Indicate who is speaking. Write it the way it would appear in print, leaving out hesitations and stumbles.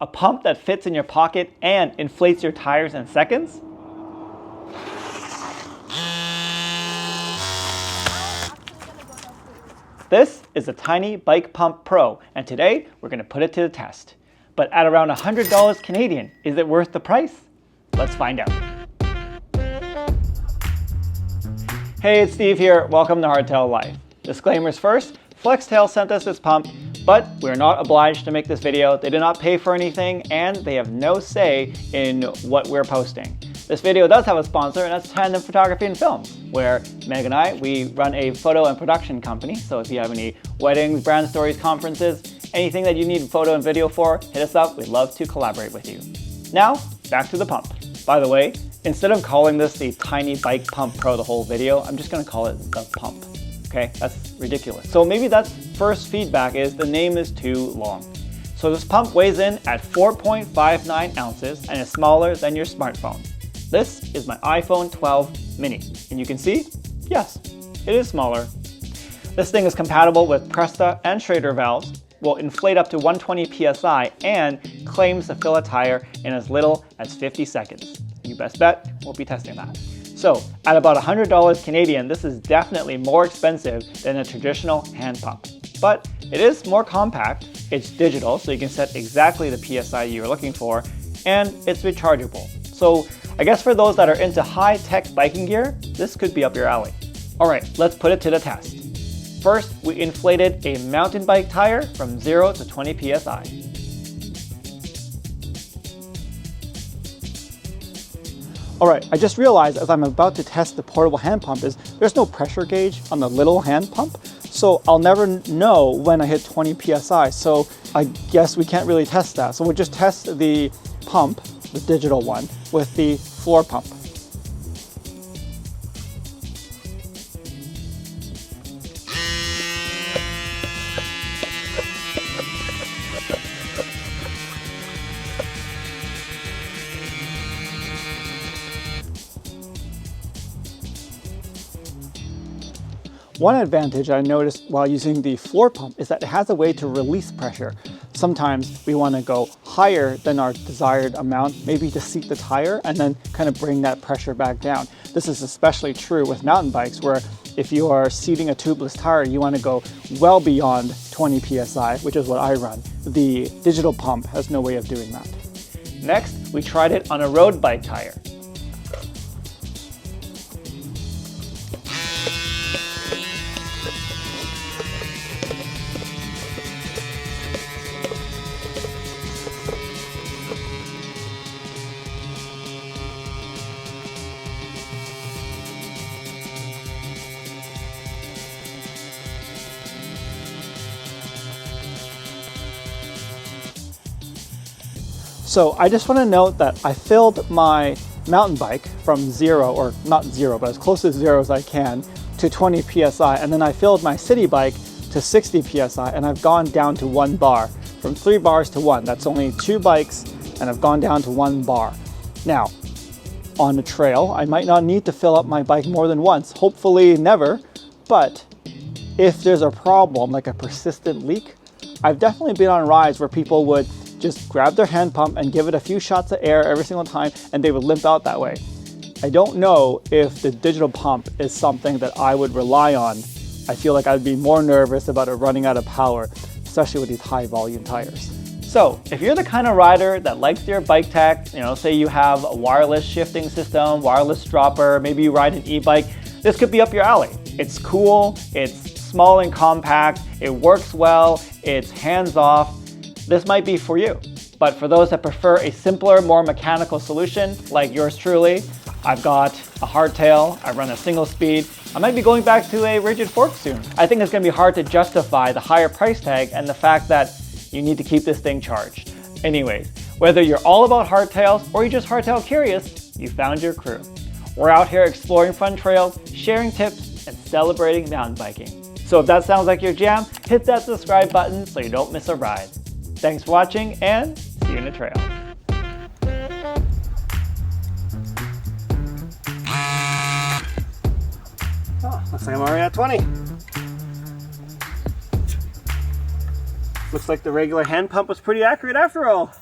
Speaker 1: A pump that fits in your pocket and inflates your tires in seconds? This is a Tiny Bike Pump Pro, and today we're going to put it to the test. But at around $100 Canadian, is it worth the price? Let's find out. Hey, it's Steve here. Welcome to Hardtail Life. Disclaimers first, Flextail sent us this pump, but we're not obliged to make this video. They did not pay for anything, and they have no say in what we're posting. This video does have a sponsor, and that's Tandem Photography and Films, where Meg and I, we run a photo and production company. So if you have any weddings, brand stories, conferences, anything that you need photo and video for, hit us up. We'd love to collaborate with you. Now, back to the pump. By the way, instead of calling this the Tiny Bike Pump Pro the whole video, I'm just gonna call it the pump. Okay, that's ridiculous. So maybe that's first feedback is the name is too long. So this pump weighs in at 4.59 ounces and is smaller than your smartphone. This is my iPhone 12 mini, and you can see, yes, it is smaller. This thing is compatible with Presta and Schrader valves, will inflate up to 120 PSI, and claims to fill a tire in as little as 50 seconds. You best bet we'll be testing that. So at about $100 Canadian, this is definitely more expensive than a traditional hand pump. But it is more compact, it's digital, so you can set exactly the PSI you're looking for, and it's rechargeable. So I guess for those that are into high-tech biking gear, this could be up your alley. All right, let's put it to the test. First, we inflated a mountain bike tire from 0 to 20 PSI. All right, I just realized as I'm about to test the portable hand pump there's no pressure gauge on the little hand pump, so I'll never know when I hit 20 PSI, so I guess we can't really test that. So we'll just test the pump, the digital one, with the floor pump. One advantage I noticed while using the floor pump is that it has a way to release pressure. Sometimes we want to go higher than our desired amount, maybe to seat the tire and then kind of bring that pressure back down. This is especially true with mountain bikes, where if you are seating a tubeless tire, you want to go well beyond 20 PSI, which is what I run. The digital pump has no way of doing that. Next, we tried it on a road bike tire. So I just want to note that I filled my mountain bike from 0, or not 0, but as close to 0 as I can, to 20 PSI. And then I filled my city bike to 60 PSI, and I've gone down to 1 bar. From 3 bars to 1. That's only 2 bikes, and I've gone down to 1 bar. Now, on a trail, I might not need to fill up my bike more than once. Hopefully never. But if there's a problem, like a persistent leak, I've definitely been on rides where people would just grab their hand pump and give it a few shots of air every single time, and they would limp out that way. I don't know if the digital pump is something that I would rely on. I feel like I'd be more nervous about it running out of power, especially with these high volume tires. So if you're the kind of rider that likes your bike tech, say you have a wireless shifting system, wireless dropper, maybe you ride an e-bike, this could be up your alley. It's cool, it's small and compact, it works well, it's hands-off. This might be for you. But for those that prefer a simpler, more mechanical solution, like yours truly, I've got a hardtail, I run a single speed, I might be going back to a rigid fork soon. I think it's gonna be hard to justify the higher price tag and the fact that you need to keep this thing charged. Anyways, whether you're all about hardtails or you're just hardtail curious, you found your crew. We're out here exploring fun trails, sharing tips, and celebrating mountain biking. So if that sounds like your jam, hit that subscribe button so you don't miss a ride. Thanks for watching, and see you in the trail. Oh, looks like I'm already at 20. Looks like the regular hand pump was pretty accurate after all.